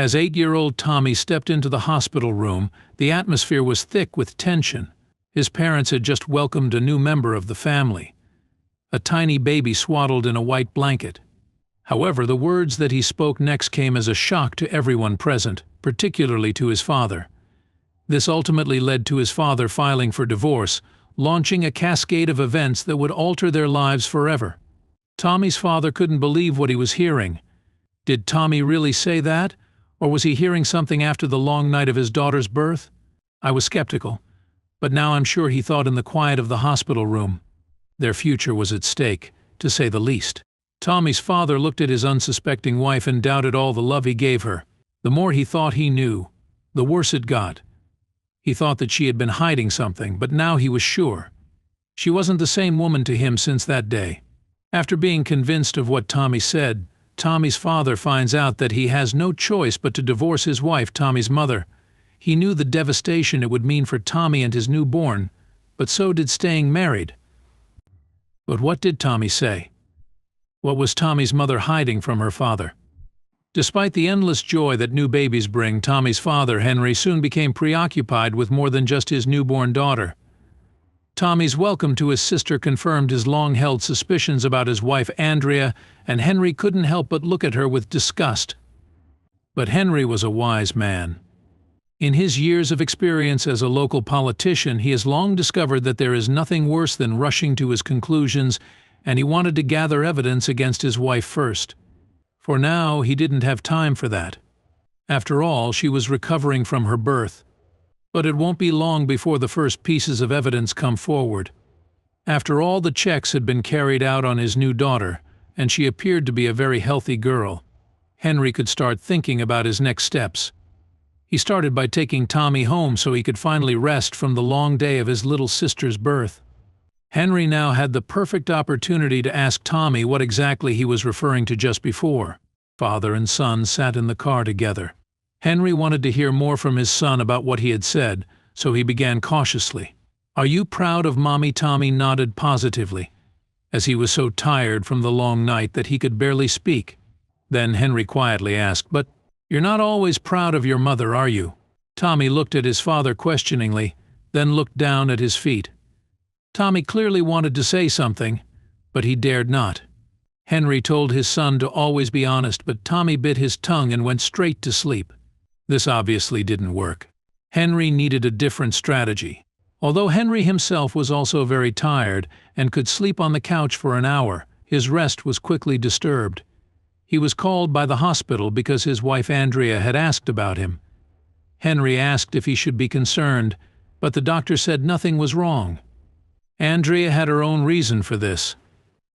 As 8-year-old Tommy stepped into the hospital room, the atmosphere was thick with tension. His parents had just welcomed a new member of the family, a tiny baby swaddled in a white blanket. However, the words that he spoke next came as a shock to everyone present, particularly to his father. This ultimately led to his father filing for divorce, launching a cascade of events that would alter their lives forever. Tommy's father couldn't believe what he was hearing. Did Tommy really say that? Or was he hearing something after the long night of his daughter's birth? I was skeptical, but now I'm sure he thought in the quiet of the hospital room. Their future was at stake, to say the least. Tommy's father looked at his unsuspecting wife and doubted all the love he gave her. The more he thought he knew, the worse it got. He thought that she had been hiding something, but now he was sure. She wasn't the same woman to him since that day. After being convinced of what Tommy said, Tommy's father finds out that he has no choice but to divorce his wife, Tommy's mother. He knew the devastation it would mean for Tommy and his newborn, but so did staying married. But what did Tommy say? What was Tommy's mother hiding from her father? Despite the endless joy that new babies bring, Tommy's father, Henry, soon became preoccupied with more than just his newborn daughter. Tommy's welcome to his sister confirmed his long-held suspicions about his wife Andrea, and Henry couldn't help but look at her with disgust. But Henry was a wise man. In his years of experience as a local politician, he has long discovered that there is nothing worse than rushing to his conclusions, and he wanted to gather evidence against his wife first. For now, he didn't have time for that. After all, she was recovering from her birth. But it won't be long before the first pieces of evidence come forward. After all the checks had been carried out on his new daughter, and she appeared to be a very healthy girl, Henry could start thinking about his next steps. He started by taking Tommy home so he could finally rest from the long day of his little sister's birth. Henry now had the perfect opportunity to ask Tommy what exactly he was referring to just before. Father and son sat in the car together. Henry wanted to hear more from his son about what he had said, so he began cautiously. "Are you proud of Mommy?" Tommy nodded positively, as he was so tired from the long night that he could barely speak. Then Henry quietly asked, "But you're not always proud of your mother, are you?" Tommy looked at his father questioningly, then looked down at his feet. Tommy clearly wanted to say something, but he dared not. Henry told his son to always be honest, but Tommy bit his tongue and went straight to sleep. This obviously didn't work. Henry needed a different strategy. Although Henry himself was also very tired and could sleep on the couch for an hour, his rest was quickly disturbed. He was called by the hospital because his wife Andrea had asked about him. Henry asked if he should be concerned, but the doctor said nothing was wrong. Andrea had her own reason for this.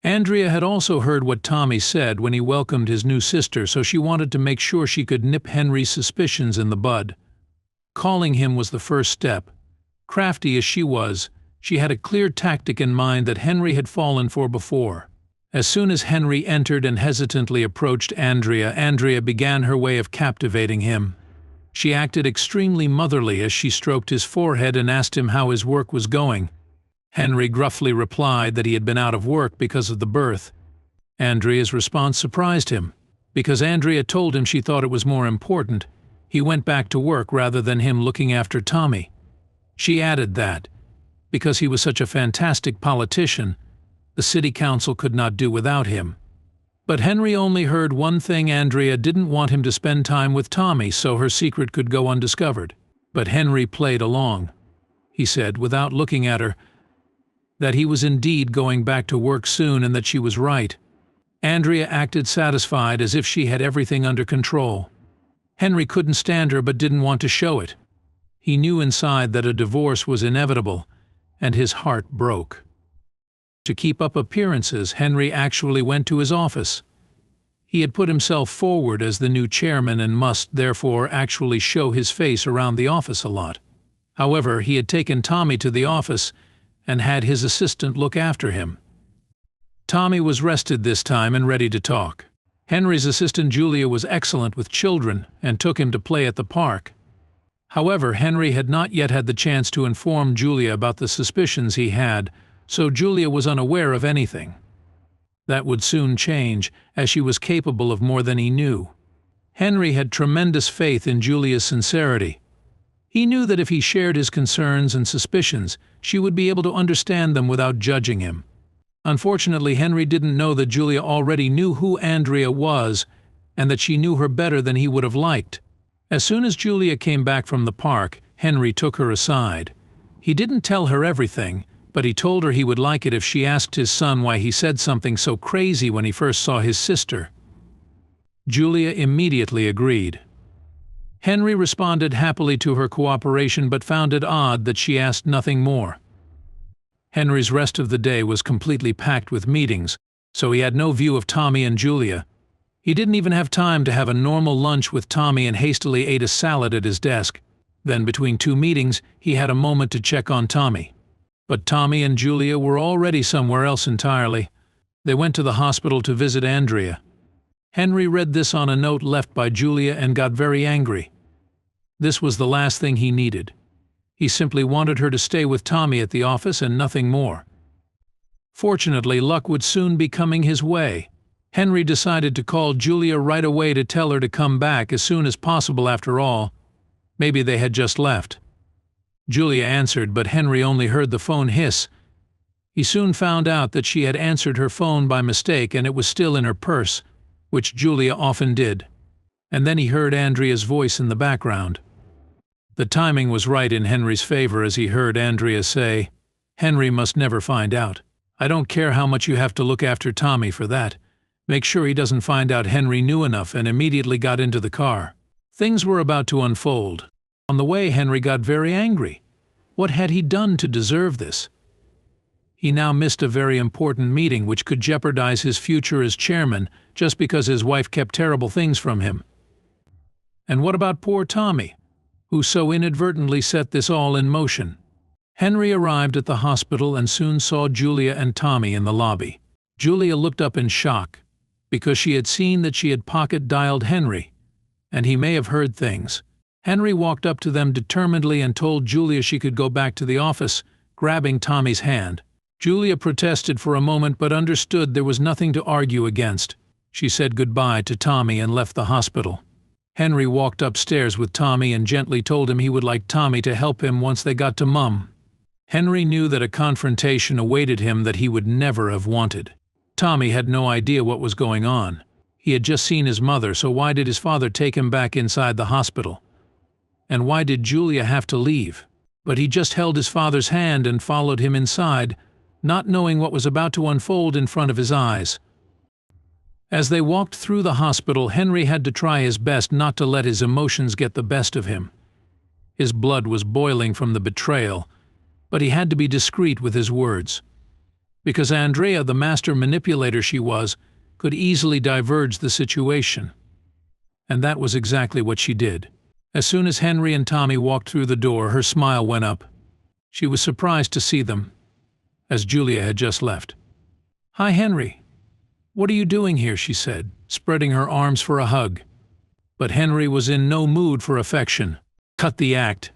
Andrea had also heard what Tommy said when he welcomed his new sister, so she wanted to make sure she could nip Henry's suspicions in the bud. Calling him was the first step. Crafty as she was, she had a clear tactic in mind that Henry had fallen for before. As soon as Henry entered and hesitantly approached Andrea, Andrea began her way of captivating him. She acted extremely motherly as she stroked his forehead and asked him how his work was going. Henry gruffly replied that he had been out of work because of the birth. Andrea's response surprised him. Because Andrea told him she thought it was more important, he went back to work rather than him looking after Tommy. She added that, because he was such a fantastic politician, the city council could not do without him. But Henry only heard one thing: Andrea didn't want him to spend time with Tommy so her secret could go undiscovered. But Henry played along. He said, without looking at her, that he was indeed going back to work soon and that she was right. Andrea acted satisfied, as if she had everything under control. Henry couldn't stand her but didn't want to show it. He knew inside that a divorce was inevitable, and his heart broke. To keep up appearances, Henry actually went to his office. He had put himself forward as the new chairman and must, therefore, actually show his face around the office a lot. However, he had taken Tommy to the office and had his assistant look after him. Tommy was rested this time and ready to talk. Henry's assistant Julia was excellent with children and took him to play at the park. However, Henry had not yet had the chance to inform Julia about the suspicions he had, so Julia was unaware of anything. That would soon change, as she was capable of more than he knew. Henry had tremendous faith in Julia's sincerity. He knew that if he shared his concerns and suspicions, she would be able to understand them without judging him. Unfortunately, Henry didn't know that Julia already knew who Andrea was and that she knew her better than he would have liked. As soon as Julia came back from the park, Henry took her aside. He didn't tell her everything, but he told her he would like it if she asked his son why he said something so crazy when he first saw his sister. Julia immediately agreed. Henry responded happily to her cooperation but found it odd that she asked nothing more. Henry's rest of the day was completely packed with meetings, so he had no view of Tommy and Julia. He didn't even have time to have a normal lunch with Tommy and hastily ate a salad at his desk. Then between two meetings, he had a moment to check on Tommy. But Tommy and Julia were already somewhere else entirely. They went to the hospital to visit Andrea. Henry read this on a note left by Julia and got very angry. This was the last thing he needed. He simply wanted her to stay with Tommy at the office and nothing more. Fortunately, luck would soon be coming his way. Henry decided to call Julia right away to tell her to come back as soon as possible after all. Maybe they had just left. Julia answered, but Henry only heard the phone hiss. He soon found out that she had answered her phone by mistake and it was still in her purse, which Julia often did. And then he heard Andrea's voice in the background. The timing was right in Henry's favor as he heard Andrea say, "Henry must never find out. I don't care how much you have to look after Tommy for that. Make sure he doesn't find out." Henry knew enough and immediately got into the car. Things were about to unfold. On the way, Henry got very angry. What had he done to deserve this? He now missed a very important meeting which could jeopardize his future as chairman just because his wife kept terrible things from him. And what about poor Tommy, who so inadvertently set this all in motion? Henry arrived at the hospital and soon saw Julia and Tommy in the lobby. Julia looked up in shock, because she had seen that she had pocket-dialed Henry, and he may have heard things. Henry walked up to them determinedly and told Julia she could go back to the office, grabbing Tommy's hand. Julia protested for a moment but understood there was nothing to argue against. She said goodbye to Tommy and left the hospital. Henry walked upstairs with Tommy and gently told him he would like Tommy to help him once they got to Mum. Henry knew that a confrontation awaited him that he would never have wanted. Tommy had no idea what was going on. He had just seen his mother, so why did his father take him back inside the hospital? And why did Julia have to leave? But he just held his father's hand and followed him inside, not knowing what was about to unfold in front of his eyes. As they walked through the hospital, Henry had to try his best not to let his emotions get the best of him. His blood was boiling from the betrayal, but he had to be discreet with his words. Because Andrea, the master manipulator she was, could easily diverge the situation. And that was exactly what she did. As soon as Henry and Tommy walked through the door, her smile went up. She was surprised to see them, as Julia had just left. "Hi, Henry. What are you doing here?" she said, spreading her arms for a hug. But Henry was in no mood for affection. "Cut the act."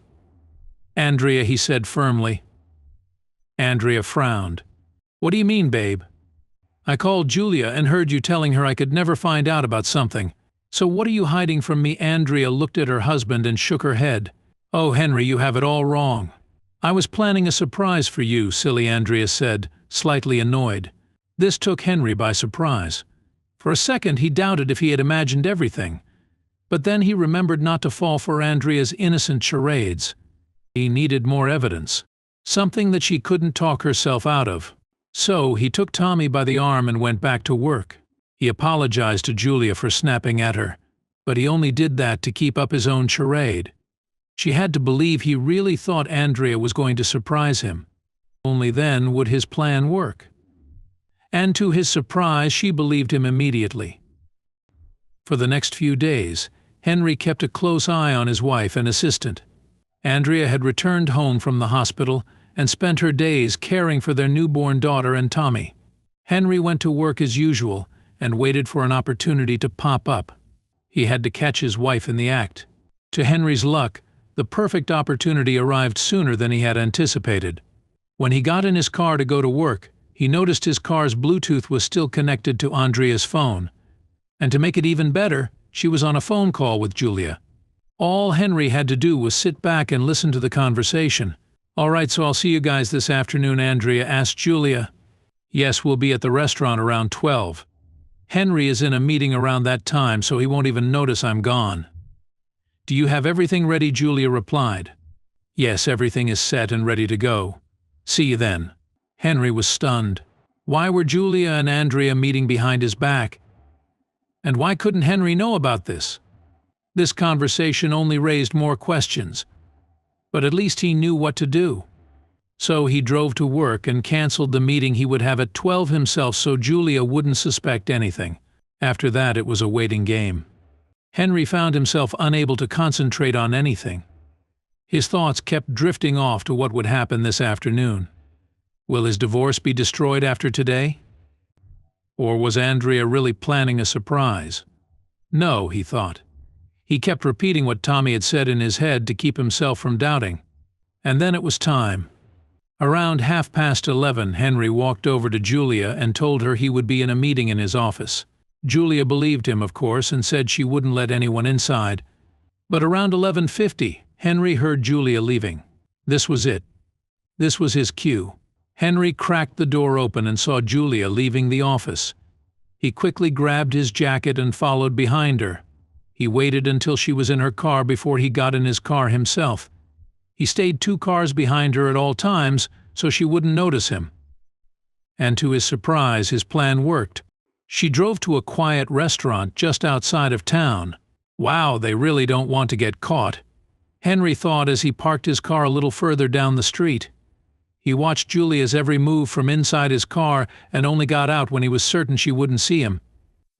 "Andrea," he said firmly. Andrea frowned. "What do you mean, babe?" "I called Julia and heard you telling her I could never find out about something. So what are you hiding from me?" Andrea looked at her husband and shook her head. "Oh, Henry, you have it all wrong." "I was planning a surprise for you," silly Andrea said, slightly annoyed. This took Henry by surprise. For a second he doubted if he had imagined everything. But then he remembered not to fall for Andrea's innocent charades. He needed more evidence. Something that she couldn't talk herself out of. So he took Tommy by the arm and went back to work. He apologized to Julia for snapping at her, but he only did that to keep up his own charade. She had to believe he really thought Andrea was going to surprise him. Only then would his plan work. And to his surprise, she believed him immediately. For the next few days, Henry kept a close eye on his wife and assistant. Andrea had returned home from the hospital and spent her days caring for their newborn daughter and Tommy. Henry went to work as usual and waited for an opportunity to pop up. He had to catch his wife in the act. To Henry's luck, the perfect opportunity arrived sooner than he had anticipated. When he got in his car to go to work, he noticed his car's Bluetooth was still connected to Andrea's phone. And to make it even better, she was on a phone call with Julia. All Henry had to do was sit back and listen to the conversation. "All right, so I'll see you guys this afternoon," Andrea asked Julia. "Yes, we'll be at the restaurant around 12. Henry is in a meeting around that time, so he won't even notice I'm gone." "Do you have everything ready?" Julia replied. "Yes, everything is set and ready to go. See you then." Henry was stunned. Why were Julia and Andrea meeting behind his back? And why couldn't Henry know about this? This conversation only raised more questions. But at least he knew what to do. So he drove to work and canceled the meeting he would have at 12 himself so Julia wouldn't suspect anything. After that, it was a waiting game. Henry found himself unable to concentrate on anything. His thoughts kept drifting off to what would happen this afternoon. Will his divorce be destroyed after today? Or was Andrea really planning a surprise? No, he thought. He kept repeating what Tommy had said in his head to keep himself from doubting. And then it was time. Around 11:30, Henry walked over to Julia and told her he would be in a meeting in his office. Julia believed him, of course, and said she wouldn't let anyone inside. But around 11:50, Henry heard Julia leaving. This was it. This was his cue. Henry cracked the door open and saw Julia leaving the office. He quickly grabbed his jacket and followed behind her. He waited until she was in her car before he got in his car himself. He stayed 2 cars behind her at all times so she wouldn't notice him. And to his surprise, his plan worked. She drove to a quiet restaurant just outside of town. Wow, they really don't want to get caught, Henry thought as he parked his car a little further down the street. He watched Julia's every move from inside his car and only got out when he was certain she wouldn't see him.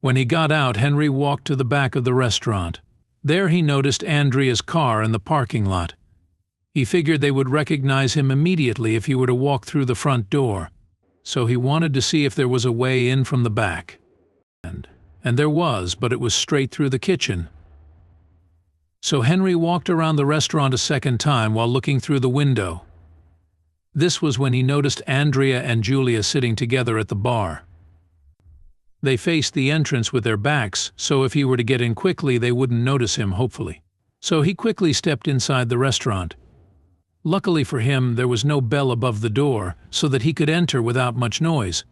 When he got out, Henry walked to the back of the restaurant. There he noticed Andrea's car in the parking lot. He figured they would recognize him immediately if he were to walk through the front door. So he wanted to see if there was a way in from the back. And there was, but it was straight through the kitchen. So Henry walked around the restaurant a second time while looking through the window. This was when he noticed Andrea and Julia sitting together at the bar. They faced the entrance with their backs, so if he were to get in quickly, they wouldn't notice him, hopefully. So he quickly stepped inside the restaurant. Luckily for him, there was no bell above the door, so that he could enter without much noise.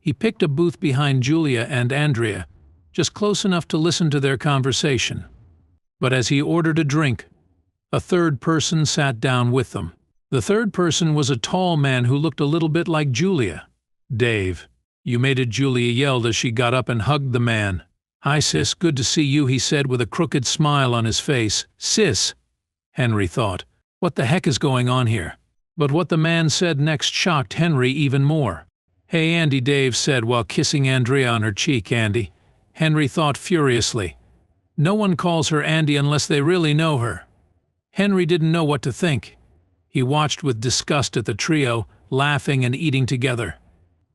He picked a booth behind Julia and Andrea, just close enough to listen to their conversation. But as he ordered a drink, a third person sat down with them. The third person was a tall man who looked a little bit like Julia. "Dave, you made it," Julia yelled as she got up and hugged the man. "Hi, sis, good to see you," he said with a crooked smile on his face. "Sis," Henry thought. What the heck is going on here? But what the man said next shocked Henry even more. "Hey, Andy," Dave said while kissing Andrea on her cheek. "Andy," Henry thought furiously. No one calls her Andy unless they really know her. Henry didn't know what to think. He watched with disgust at the trio, laughing and eating together.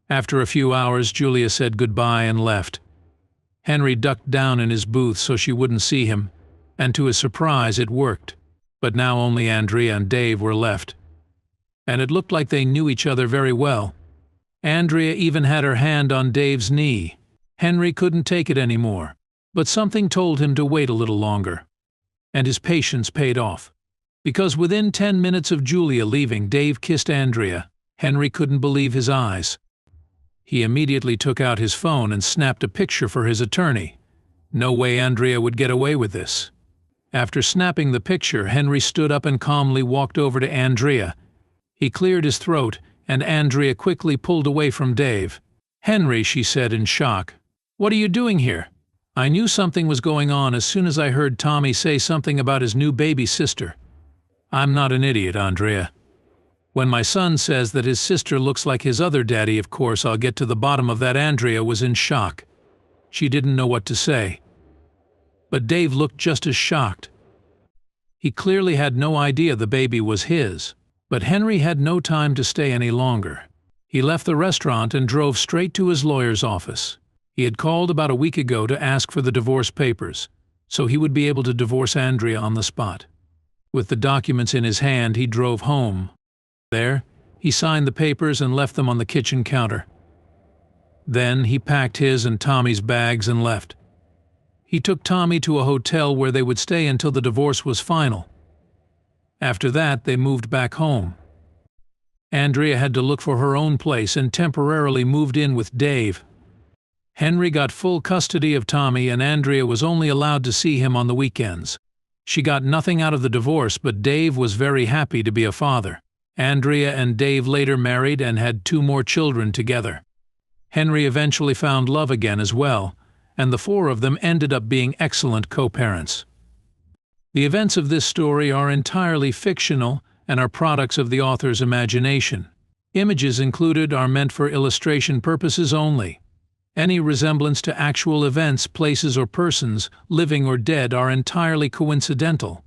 After a few hours, Julia said goodbye and left. Henry ducked down in his booth so she wouldn't see him, and to his surprise, it worked. But now only Andrea and Dave were left. And it looked like they knew each other very well. Andrea even had her hand on Dave's knee. Henry couldn't take it anymore, but something told him to wait a little longer. And his patience paid off. Because within 10 minutes of Julia leaving, Dave kissed Andrea. Henry couldn't believe his eyes. He immediately took out his phone and snapped a picture for his attorney. No way Andrea would get away with this. After snapping the picture, Henry stood up and calmly walked over to Andrea. He cleared his throat, and Andrea quickly pulled away from Dave. "Henry," she said in shock, "what are you doing here?" "I knew something was going on as soon as I heard Tommy say something about his new baby sister. I'm not an idiot, Andrea. When my son says that his sister looks like his other daddy, of course I'll get to the bottom of that." Andrea was in shock. She didn't know what to say. But Dave looked just as shocked. He clearly had no idea the baby was his. But Henry had no time to stay any longer. He left the restaurant and drove straight to his lawyer's office. He had called about a week ago to ask for the divorce papers, so he would be able to divorce Andrea on the spot. With the documents in his hand, he drove home. There, he signed the papers and left them on the kitchen counter. Then he packed his and Tommy's bags and left. He took Tommy to a hotel where they would stay until the divorce was final. After that, they moved back home. Andrea had to look for her own place and temporarily moved in with Dave. Henry got full custody of Tommy, and Andrea was only allowed to see him on the weekends. She got nothing out of the divorce, but Dave was very happy to be a father. Andrea and Dave later married and had 2 more children together. Henry eventually found love again as well, and the 4 of them ended up being excellent co-parents. The events of this story are entirely fictional and are products of the author's imagination. Images included are meant for illustration purposes only. Any resemblance to actual events, places, or persons, living or dead, are entirely coincidental.